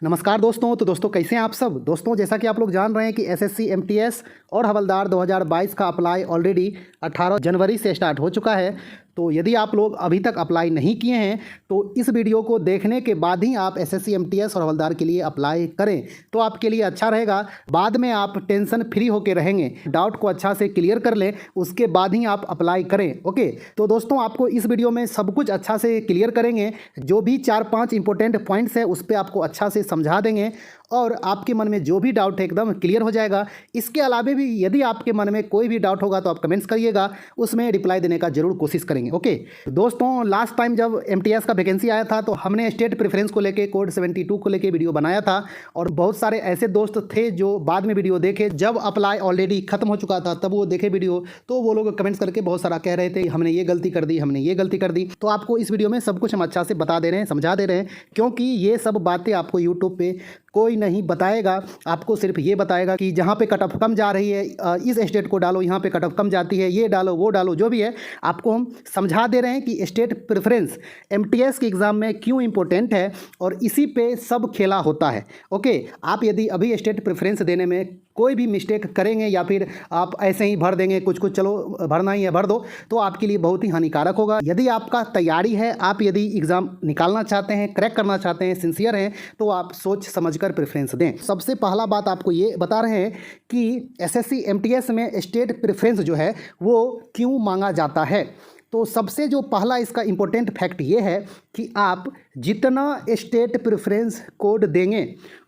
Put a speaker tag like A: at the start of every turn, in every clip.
A: नमस्कार दोस्तों। तो दोस्तों कैसे हैं आप सब। दोस्तों जैसा कि आप लोग जान रहे हैं कि एसएससी एमटीएस और हवलदार 2022 का अप्लाई ऑलरेडी 18 जनवरी से स्टार्ट हो चुका है। तो यदि आप लोग अभी तक अप्लाई नहीं किए हैं तो इस वीडियो को देखने के बाद ही आप एसएससी एमटीएस और हवलदार के लिए अप्लाई करें तो आपके लिए अच्छा रहेगा। बाद में आप टेंशन फ्री होकर रहेंगे, डाउट को अच्छा से क्लियर कर लें, उसके बाद ही आप अप्लाई करें। ओके, तो दोस्तों आपको इस वीडियो में सब कुछ अच्छा से क्लियर करेंगे। जो भी 4-5 इंपॉर्टेंट पॉइंट्स है उस पर आपको अच्छा से समझा देंगे और आपके मन में जो भी डाउट है एकदम क्लियर हो जाएगा। इसके अलावा भी यदि आपके मन में कोई भी डाउट होगा तो आप कमेंट्स करिएगा, उसमें रिप्लाई देने का जरूर कोशिश करेंगे। ओके दोस्तों, लास्ट टाइम जब एमटीएस का वैकेंसी आया था तो हमने स्टेट प्रेफरेंस को लेके कोड 72 को लेके वीडियो बनाया था और बहुत सारे ऐसे दोस्त थे जो बाद में वीडियो देखे, जब अप्लाई ऑलरेडी खत्म हो चुका था तब वो देखे वीडियो, तो वो लोग कमेंट्स करके बहुत सारा कह रहे थे हमने ये गलती कर दी, हमने ये गलती कर दी। तो आपको इस वीडियो में सब कुछ हम अच्छा से बता दे रहे हैं, समझा दे रहे हैं, क्योंकि ये सब बातें आपको यूट्यूब पे कोई नहीं बताएगा। आपको सिर्फ ये बताएगा कि जहाँ पे कट ऑफ कम जा रही है इस स्टेट को डालो, यहाँ पे कट ऑफ कम जाती है ये डालो वो डालो, जो भी है आपको हम समझा दे रहे हैं कि स्टेट प्रेफरेंस एमटीएस के एग्ज़ाम में क्यों इंपॉर्टेंट है और इसी पे सब खेला होता है। ओके, आप यदि अभी स्टेट प्रेफरेंस देने में कोई भी मिस्टेक करेंगे या फिर आप ऐसे ही भर देंगे कुछ चलो भरना ही है भर दो, तो आपके लिए बहुत ही हानिकारक होगा। यदि आपका तैयारी है, आप यदि एग्ज़ाम निकालना चाहते हैं, क्रैक करना चाहते हैं, सिंसियर हैं, तो आप सोच समझकर प्रेफरेंस दें। सबसे पहला बात आपको ये बता रहे हैं कि एसएससी एमटीएस में स्टेट प्रेफरेंस जो है वो क्यों मांगा जाता है। तो सबसे जो पहला इसका इम्पोर्टेंट फैक्ट ये है कि आप जितना स्टेट प्रेफरेंस कोड देंगे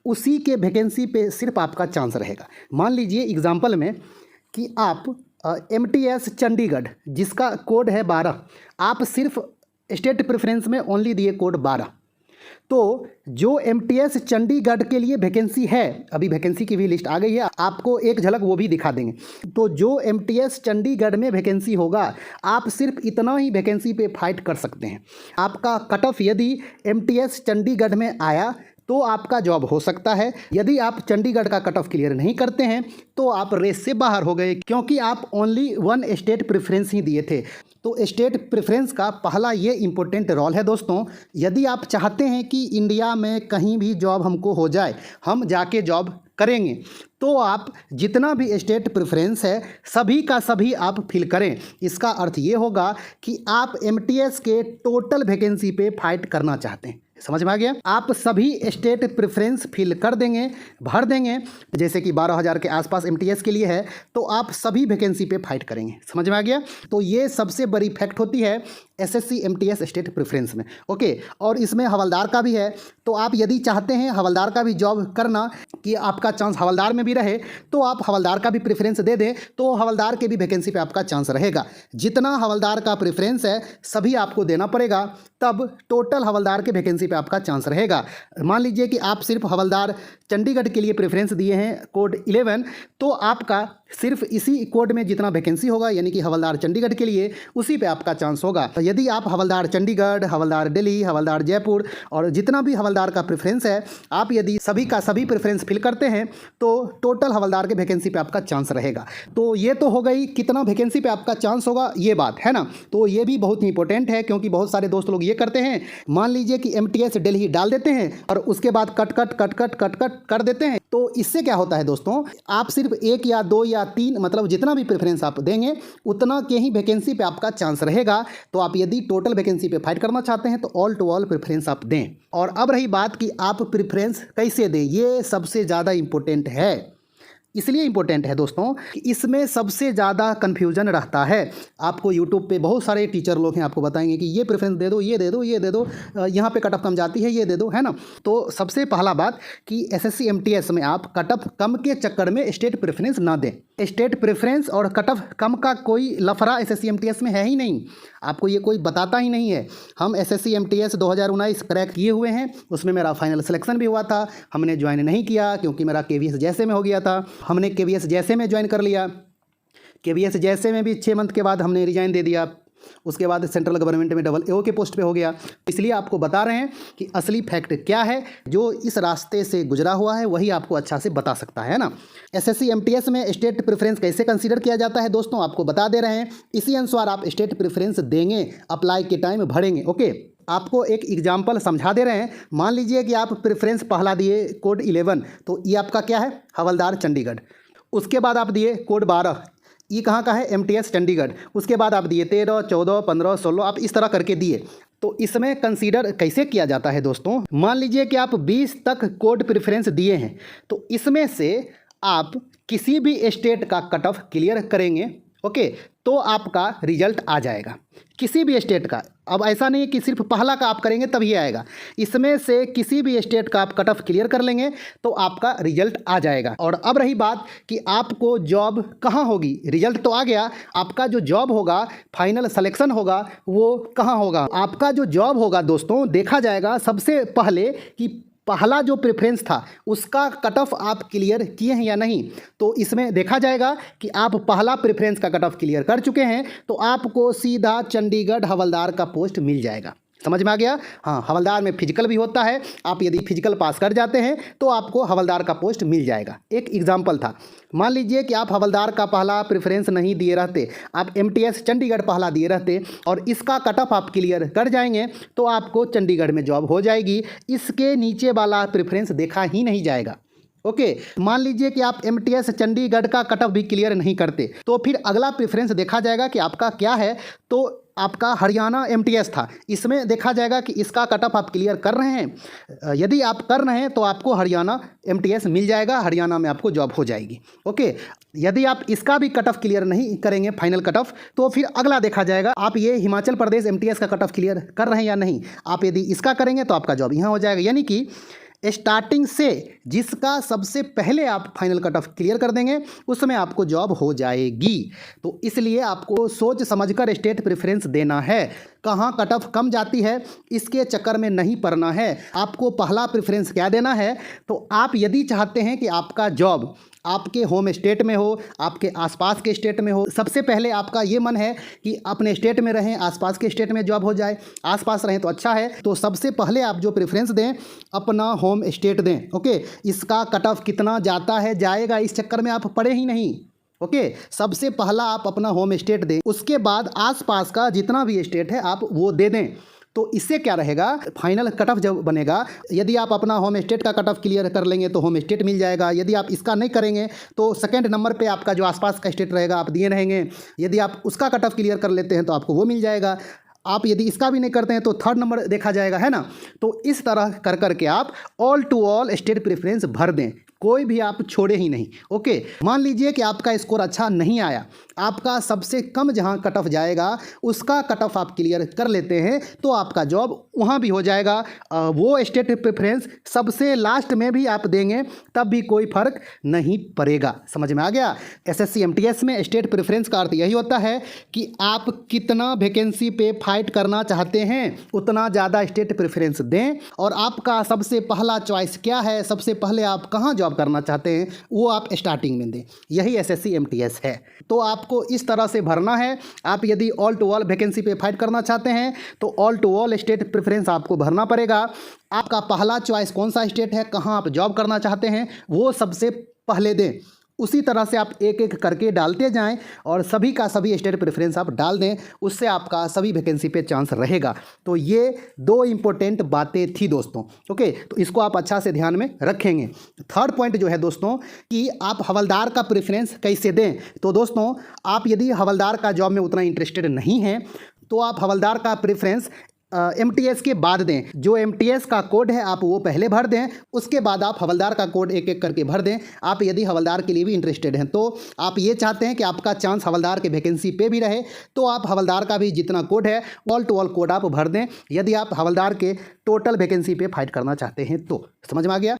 A: उसी के वैकेंसी पे सिर्फ आपका चांस रहेगा। मान लीजिए एग्जांपल में कि आप एमटीएस चंडीगढ़ जिसका कोड है 12, आप सिर्फ स्टेट प्रेफरेंस में ओनली दिए कोड 12, तो जो एमटीएस चंडीगढ़ के लिए वैकेंसी है, अभी वैकेंसी की भी लिस्ट आ गई है, आपको एक झलक वो भी दिखा देंगे। तो जो एमटीएस चंडीगढ़ में वैकेंसी होगा आप सिर्फ इतना ही वैकेंसी पे फाइट कर सकते हैं। आपका कट ऑफ यदि एमटीएस चंडीगढ़ में आया तो आपका जॉब हो सकता है। यदि आप चंडीगढ़ का कट ऑफ क्लियर नहीं करते हैं तो आप रेस से बाहर हो गए, क्योंकि आप ओनली 1 स्टेट प्रेफरेंस ही दिए थे। तो स्टेट प्रेफरेंस का पहला ये इम्पोर्टेंट रोल है दोस्तों। यदि आप चाहते हैं कि इंडिया में कहीं भी जॉब हमको हो जाए, हम जाके जॉब करेंगे, तो आप जितना भी स्टेट प्रेफरेंस है सभी का सभी आप फिल करें। इसका अर्थ ये होगा कि आप एमटीएस के टोटल वैकेंसी पे फाइट करना चाहते हैं। समझ में आ गया। आप सभी स्टेट प्रेफरेंस फिल कर देंगे, भर देंगे। जैसे कि 12,000 के आसपास एमटीएस के लिए है तो आप सभी वैकेंसी पे फाइट करेंगे। समझ में आ गया। तो ये सबसे बड़ी फैक्ट होती है एसएससी एमटीएस स्टेट प्रेफरेंस में। ओके, और इसमें हवलदार का भी है। तो आप यदि चाहते हैं हवलदार का भी जॉब करना कि आपका चांस हवलदार में भी रहे, तो आप हवलदार का भी प्रेफरेंस दे दें, तो हवलदार के भी वैकेंसी पे आपका चांस रहेगा। जितना हवलदार का प्रेफरेंस है सभी आपको देना पड़ेगा, तब टोटल हवलदार के वैकेंसी पे आपका चांस रहेगा। मान लीजिए कि आप सिर्फ हवलदार चंडीगढ़ के लिए प्रेफरेंस दिए हैं कोड 11, तो आपका सिर्फ इसी कोड में जितना वैकेंसी होगा यानी कि हवलदार चंडीगढ़ के लिए उसी पे आपका चांस होगा। तो यदि आप हवलदार चंडीगढ़, हवलदार दिल्ली, हवलदार जयपुर और जितना भी हवलदार का प्रेफरेंस है, आप यदि सभी का सभी प्रेफरेंस फिल करते हैं तो टोटल हवलदार के वैकेंसी पे आपका चांस रहेगा। तो ये तो हो गई कितना वैकेंसी पे आपका चांस होगा ये बात है ना। तो ये भी बहुत ही इंपॉर्टेंट है, क्योंकि बहुत सारे दोस्त लोग ये करते हैं, मान लीजिए कि एमटीएस दिल्ली डाल देते हैं और उसके बाद कट कर देते हैं। तो इससे क्या होता है दोस्तों, आप सिर्फ 1 या 2 या 3 मतलब जितना भी प्रेफरेंस आप देंगे उतना के ही वैकेंसी पे आपका चांस रहेगा। तो आप यदि टोटल वैकेंसी पे फाइट करना चाहते हैं तो ऑल टू ऑल प्रेफरेंस आप दें। और अब रही बात कि आप प्रेफरेंस कैसे दें, ये सबसे ज़्यादा इंपॉर्टेंट है। इसलिए इम्पोर्टेंट है दोस्तों कि इसमें सबसे ज़्यादा कन्फ्यूजन रहता है। आपको यूट्यूब पे बहुत सारे टीचर लोग हैं, आपको बताएंगे कि ये प्रेफरेंस दे दो, ये दे दो, ये दे दो, यहाँ पे कट ऑफ कम जाती है, ये दे दो, है ना। तो सबसे पहला बात कि एसएससी एमटीएस में आप कट ऑफ कम के चक्कर में स्टेट प्रेफरेंस ना दें। स्टेट प्रेफरेंस और कट ऑफ कम का कोई लफड़ा एसएससी एमटीएस में है ही नहीं, आपको ये कोई बताता ही नहीं है। हम एसएससी एमटीएस 2019 क्रैक किए हुए हैं, उसमें मेरा फाइनल सिलेक्शन भी हुआ था। हमने ज्वाइन नहीं किया क्योंकि मेरा केवीएस जैसे में हो गया था। हमने केवीएस जैसे में ज्वाइन कर लिया, केवीएस जैसे में भी 6 मंथ के बाद हमने रिजाइन दे दिया। उसके बाद सेंट्रल गवर्नमेंट में डबल एओ के पोस्ट पे हो गया। इसलिए आपको बता रहे हैं कि असली फैक्ट क्या है। जो इस रास्ते से गुजरा हुआ है वही आपको अच्छा से बता सकता है ना। एसएससी एमटीएस में स्टेट प्रेफरेंस कैसे कंसीडर किया जाता है दोस्तों आपको बता दे रहे हैं। इसी अनुसार आप स्टेट प्रेफरेंस देंगे, अप्लाई के टाइम भरेंगे। ओके, आपको एक एग्जाम्पल समझा दे रहे हैं। मान लीजिए कि आप प्रेफरेंस पहला दिए कोड 11, तो ये आपका क्या है, हवलदार चंडीगढ़। उसके बाद आप दिए कोड 12, ये कहाँ का है, MTS चंडीगढ़। उसके बाद आप दिए 13, 14, 15, 16, आप इस तरह करके दिए। तो इसमें कंसीडर कैसे किया जाता है दोस्तों, मान लीजिए कि आप 20 तक कोड प्रेफरेंस दिए हैं, तो इसमें से आप किसी भी स्टेट का कट ऑफ क्लियर करेंगे, ओके, तो आपका रिजल्ट आ जाएगा किसी भी स्टेट का। अब ऐसा नहीं है कि सिर्फ पहला का आप करेंगे तभी आएगा, इसमें से किसी भी स्टेट का आप कट ऑफ क्लियर कर लेंगे तो आपका रिजल्ट आ जाएगा। और अब रही बात कि आपको जॉब कहाँ होगी, रिजल्ट तो आ गया, आपका जो जॉब होगा, फाइनल सिलेक्शन होगा, वो कहाँ होगा। आपका जो जॉब होगा दोस्तों, देखा जाएगा सबसे पहले कि पहला जो प्रेफरेंस था उसका कट ऑफ आप क्लियर किए हैं या नहीं। तो इसमें देखा जाएगा कि आप पहला प्रेफरेंस का कट ऑफ क्लियर कर चुके हैं तो आपको सीधा चंडीगढ़ हवलदार का पोस्ट मिल जाएगा। समझ में आ गया। हाँ, हवलदार में फिजिकल भी होता है, आप यदि फिजिकल पास कर जाते हैं तो आपको हवलदार का पोस्ट मिल जाएगा। एक एग्जाम्पल था, मान लीजिए कि आप हवलदार का पहला प्रेफरेंस नहीं दिए रहते, आप MTS चंडीगढ़ पहला दिए रहते और इसका कट ऑफ आप क्लियर कर जाएंगे तो आपको चंडीगढ़ में जॉब हो जाएगी, इसके नीचे वाला प्रेफरेंस देखा ही नहीं जाएगा। ओके, मान लीजिए कि आप MTS चंडीगढ़ का कट ऑफ भी क्लियर नहीं करते तो फिर अगला प्रेफरेंस देखा जाएगा कि आपका क्या है। तो आपका हरियाणा MTS था, इसमें देखा जाएगा कि इसका कट ऑफ आप क्लियर कर रहे हैं, यदि आप कर रहे हैं तो आपको हरियाणा MTS मिल जाएगा, हरियाणा में आपको जॉब हो जाएगी। ओके, यदि आप इसका भी कट ऑफ क्लियर नहीं करेंगे फाइनल कट ऑफ, तो फिर अगला देखा जाएगा आप ये हिमाचल प्रदेश MTS का कट ऑफ क्लियर कर रहे हैं या नहीं। आप यदि इसका करेंगे तो आपका जॉब यहाँ हो जाएगा, यानी कि स्टार्टिंग से जिसका सबसे पहले आप फाइनल कट ऑफ क्लियर कर देंगे उसमें आपको जॉब हो जाएगी। तो इसलिए आपको सोच समझकर स्टेट प्रेफरेंस देना है, कहाँ कट ऑफ कम जाती है इसके चक्कर में नहीं पड़ना है। आपको पहला प्रेफरेंस क्या देना है, तो आप यदि चाहते हैं कि आपका जॉब आपके होम स्टेट में हो, आपके आसपास के स्टेट में हो, सबसे पहले आपका ये मन है कि अपने स्टेट में रहें, आसपास के स्टेट में जॉब हो जाए, आसपास रहें तो अच्छा है, तो सबसे पहले आप जो प्रेफरेंस दें अपना होम स्टेट दें। ओके, इसका कट ऑफ कितना जाता है जाएगा इस चक्कर में आप पड़े ही नहीं। ओके, सबसे पहला आप अपना होम स्टेट दें, उसके बाद आसपास का जितना भी स्टेट है आप वो दे दें। तो इससे क्या रहेगा, फाइनल कट ऑफ जब बनेगा, यदि आप अपना होम स्टेट का कट ऑफ क्लियर कर लेंगे तो होम स्टेट मिल जाएगा, यदि आप इसका नहीं करेंगे तो सेकंड नंबर पे आपका जो आसपास का स्टेट रहेगा आप दिए रहेंगे, यदि आप उसका कट ऑफ क्लियर कर लेते हैं तो आपको वो मिल जाएगा। आप यदि इसका भी नहीं करते हैं तो थर्ड नंबर देखा जाएगा, है ना। तो इस तरह कर करके आप all to all state preference भर दें, कोई भी आप छोड़े ही नहीं। ओके, मान लीजिए कि आपका स्कोर अच्छा नहीं आया, आपका सबसे कम जहां कट ऑफ जाएगा उसका कट ऑफ आप क्लियर कर लेते हैं तो आपका जॉब वहां भी हो जाएगा। वो स्टेट प्रेफरेंस सबसे लास्ट में भी आप देंगे तब भी कोई फर्क नहीं पड़ेगा। समझ में आ गया। SSC MTS में स्टेट प्रेफरेंस का अर्थ यही होता है कि आप कितना वैकेंसी पे फाइट करना चाहते हैं उतना ज़्यादा स्टेट प्रेफरेंस दें, और आपका सबसे पहला चॉइस क्या है, सबसे पहले आप कहाँ जॉब करना चाहते हैं वो आप स्टार्टिंग में दें। यही SSC MTS है। तो आपको इस तरह से भरना है। आप यदि ऑल टू ऑल वैकेंसी पे फाइट करना चाहते हैं तो all to all state preference आपको भरना पड़ेगा। आपका पहला चॉइस कौन सा स्टेट है, कहाँ आप जॉब करना चाहते हैं वो सबसे पहले दें। उसी तरह से आप एक एक करके डालते जाएं और सभी का सभी स्टेट प्रेफरेंस आप डाल दें, उससे आपका सभी वैकेंसी पे चांस रहेगा। तो ये दो इम्पोर्टेंट बातें थी दोस्तों। ओके, तो इसको आप अच्छा से ध्यान में रखेंगे। थर्ड पॉइंट जो है दोस्तों कि आप हवलदार का प्रेफरेंस कैसे दें। तो दोस्तों आप यदि हवलदार का जॉब में उतना इंटरेस्टेड नहीं हैं तो आप हवलदार का प्रेफरेंस MTS के बाद दें। जो MTS का कोड है आप वो पहले भर दें, उसके बाद आप हवलदार का कोड एक एक करके भर दें। आप यदि हवलदार के लिए भी इंटरेस्टेड हैं तो आप ये चाहते हैं कि आपका चांस हवलदार के वैकेंसी पे भी रहे तो आप हवलदार का भी जितना कोड है ऑल टू ऑल कोड आप भर दें, यदि आप हवलदार के टोटल वैकेंसी पे फाइट करना चाहते हैं तो। समझ में आ गया।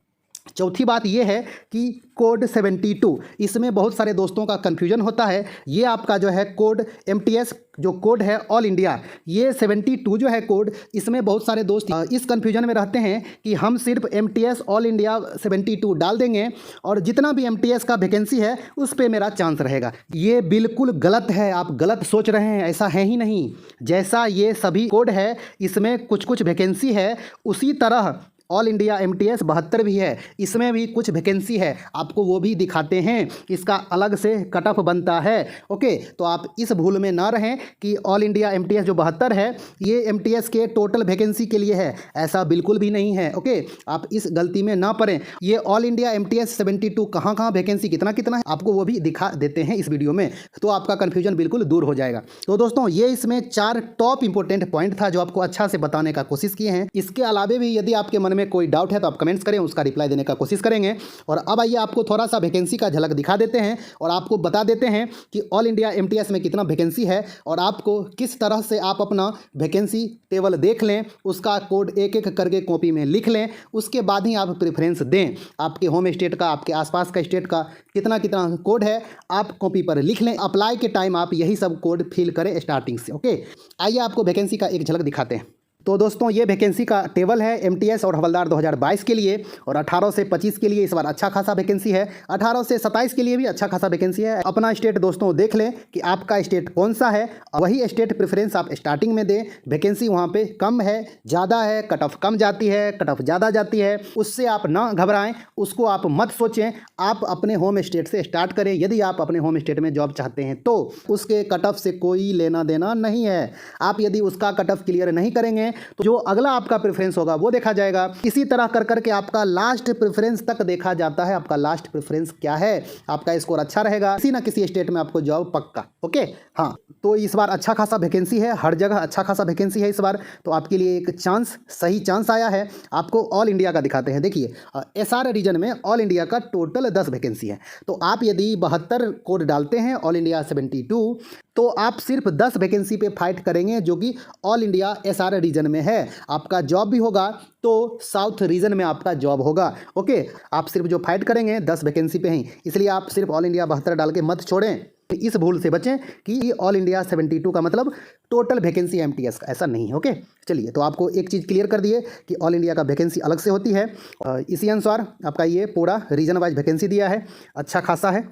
A: चौथी बात यह है कि कोड 72, इसमें बहुत सारे दोस्तों का कन्फ्यूजन होता है। ये आपका जो है कोड MTS जो कोड है ऑल इंडिया, ये 72 जो है कोड, इसमें बहुत सारे दोस्त इस कन्फ्यूजन में रहते हैं कि हम सिर्फ MTS ऑल इंडिया 72 डाल देंगे और जितना भी MTS का वैकेंसी है उस पर मेरा चांस रहेगा। ये बिल्कुल गलत है, आप गलत सोच रहे हैं, ऐसा है ही नहीं। जैसा ये सभी कोड है इसमें कुछ कुछ वैकेंसी है, उसी तरह ऑल इंडिया एमटीएस 72 भी है, इसमें भी कुछ वैकेंसी है, आपको वो भी दिखाते हैं, इसका अलग से कट ऑफ बनता है। ओके, तो आप इस भूल में ना रहें कि ऑल इंडिया एमटीएस जो 72 है ये एमटीएस के टोटल वैकेंसी के लिए है, ऐसा बिल्कुल भी नहीं है। ओके, आप इस गलती में ना पड़ें। ये ऑल इंडिया एमटीएस 72 कहाँ कहाँ वैकेंसी कितना कितना है आपको वो भी दिखा देते हैं इस वीडियो में, तो आपका कन्फ्यूजन बिल्कुल दूर हो जाएगा। तो दोस्तों ये इसमें 4 टॉप इंपॉर्टेंट पॉइंट था जो आपको अच्छा से बताने का कोशिश किए हैं। इसके अलावे भी यदि आपके मन में कोई डाउट है तो आप कमेंट्स करें, उसका रिप्लाई देने का कोशिश करेंगे। और अब आइए आपको थोड़ा सा वैकेंसी का झलक दिखा देते हैं और आपको बता देते हैं कि ऑल इंडिया एमटीएस में कितना वैकेंसी है और आपको किस तरह से आप अपना वैकेंसी टेबल देख लें, उसका कोड एक एक करके कॉपी में लिख लें, उसके बाद ही आप प्रेफरेंस दें। आपके होम स्टेट का, आपके आसपास का स्टेट का कितना कितना कोड है आप कॉपी पर लिख लें। अप्लाई के टाइम आप यही सब कोड फिल करें स्टार्टिंग से। ओके, आइए आपको वैकेंसी का एक झलक दिखाते हैं। तो दोस्तों ये वैकेंसी का टेबल है एमटीएस और हवलदार 2022 के लिए, और 18 से 25 के लिए इस बार अच्छा खासा वैकेंसी है, 18 से 27 के लिए भी अच्छा खासा वैकेंसी है। अपना स्टेट दोस्तों देख लें कि आपका स्टेट कौन सा है, वही स्टेट प्रेफरेंस आप स्टार्टिंग में दें। वैकेंसी वहाँ पे कम है, ज़्यादा है, कट ऑफ कम जाती है, कट ऑफ ज़्यादा जाती है, उससे आप ना घबराएं, उसको आप मत सोचें। आप अपने होम स्टेट से स्टार्ट करें। यदि आप अपने होम स्टेट में जॉब चाहते हैं तो उसके कट ऑफ से कोई लेना देना नहीं है। आप यदि उसका कट ऑफ क्लियर नहीं करेंगे तो जो अगला आपका प्रेफरेंस होगा वो देखा जाएगा। इसी तरह कर करके आपका लास्ट प्रेफरेंस तक देखा जाता है। आपका लास्ट प्रेफरेंस क्या है, आपका स्कोर अच्छा रहेगा, किसी ना किसी स्टेट में आपको जॉब पक्का। ओके, हाँ, तो इस बार अच्छा खासा वैकेंसी है, हर जगह अच्छा खासा वैकेंसी है इस बार। तो आपके लिए एक चांस, सही चांस आया है। आपको ऑल इंडिया का दिखाते हैं। देखिए एसआर रीजन में ऑल इंडिया का टोटल 10 वैकेंसी है। तो आप यदि 72 कोड डालते हैं ऑल इंडिया 72, तो आप सिर्फ 10 वैकेंसी पे फाइट करेंगे जो कि ऑल इंडिया एसआर रीजन में है। आपका जॉब भी होगा तो साउथ रीजन में आपका जॉब होगा। ओके, आप सिर्फ जो फाइट करेंगे 10 वैकेंसी पे ही, इसलिए आप सिर्फ ऑल इंडिया 72 डाल के मत छोड़ें। इस भूल से बचें कि ऑल इंडिया 72 का मतलब टोटल वैकेंसी एमटीएस का, ऐसा नहीं है। ओके, चलिए, तो आपको एक चीज़ क्लियर कर दिए कि ऑल इंडिया का वैकेंसी अलग से होती है। इसी अनुसार आपका ये पूरा रीजन वाइज वैकेंसी दिया है, अच्छा खासा है।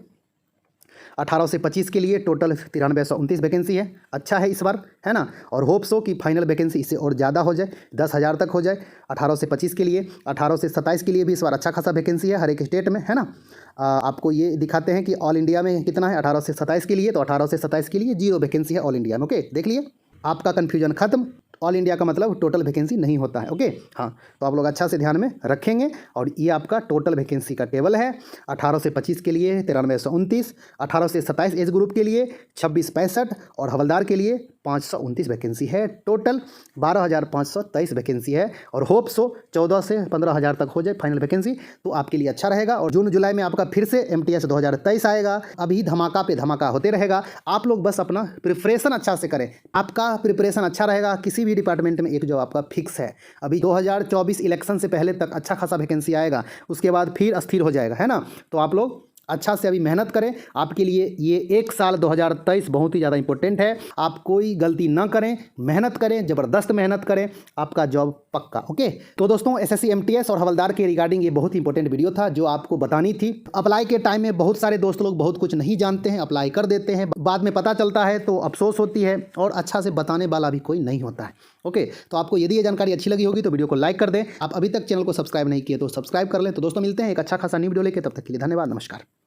A: 18 से 25 के लिए टोटल 9329 वैकेंसी है, अच्छा है इस बार, है ना। और होप सो कि फाइनल वैकेंसी इससे और ज़्यादा हो जाए, 10,000 तक हो जाए 18 से 25 के लिए। 18 से 27 के लिए भी इस बार अच्छा खासा वैकेंसी है हर एक स्टेट में, है ना। आपको ये दिखाते हैं कि ऑल इंडिया में कितना है 18 से 27 के लिए। तो 18 से 27 के लिए 0 वैकेंसी है ऑल इंडिया में। ओके, देख लिए, आपका कन्फ्यूजन खत्म। ऑल इंडिया का मतलब टोटल वैकेंसी नहीं होता है। ओके, हाँ, तो आप लोग अच्छा से ध्यान में रखेंगे। और ये आपका टोटल वैकेंसी का टेबल है। 18 से 25 के लिए 9329, 18 से 27 एज ग्रुप के लिए 2665 और हवलदार के लिए 529 वैकेंसी है। टोटल 12,523 वैकेंसी है। और होप सो 14 से 15,000 तक हो जाए फाइनल वैकेंसी, तो आपके लिए अच्छा रहेगा। और जून जुलाई में आपका फिर से एमटीएस 2023 आएगा। अभी धमाका पे धमाका होते रहेगा। आप लोग बस अपना प्रिपरेशन अच्छा से करें, आपका प्रिपरेशन अच्छा रहेगा। किसी भी डिपार्टमेंट में एक जॉब आपका फिक्स है। अभी 2024 इलेक्शन से पहले तक अच्छा खासा वैकेंसी आएगा, उसके बाद फिर अस्थिर हो जाएगा, है ना। तो आप लोग अच्छा से अभी मेहनत करें। आपके लिए ये एक साल 2023 बहुत ही ज़्यादा इंपॉर्टेंट है। आप कोई गलती ना करें, मेहनत करें, ज़बरदस्त मेहनत करें, आपका जॉब पक्का। ओके, तो दोस्तों एसएससी एमटीएस और हवलदार के रिगार्डिंग ये बहुत ही इंपॉर्टेंट वीडियो था जो आपको बतानी थी। अप्लाई के टाइम में बहुत सारे दोस्त लोग बहुत कुछ नहीं जानते हैं, अप्लाई कर देते हैं, बाद में पता चलता है तो अफसोस होती है, और अच्छा से बताने वाला भी कोई नहीं होता है। ओके, तो आपको यदि ये जानकारी अच्छी लगी होगी तो वीडियो को लाइक कर दें। आप अभी तक चैनल को सब्सक्राइब नहीं किए तो सब्सक्राइब कर लें। तो दोस्तों मिलते हैं एक अच्छा खासा न्यू वीडियो लेके, तब तक के लिए धन्यवाद, नमस्कार।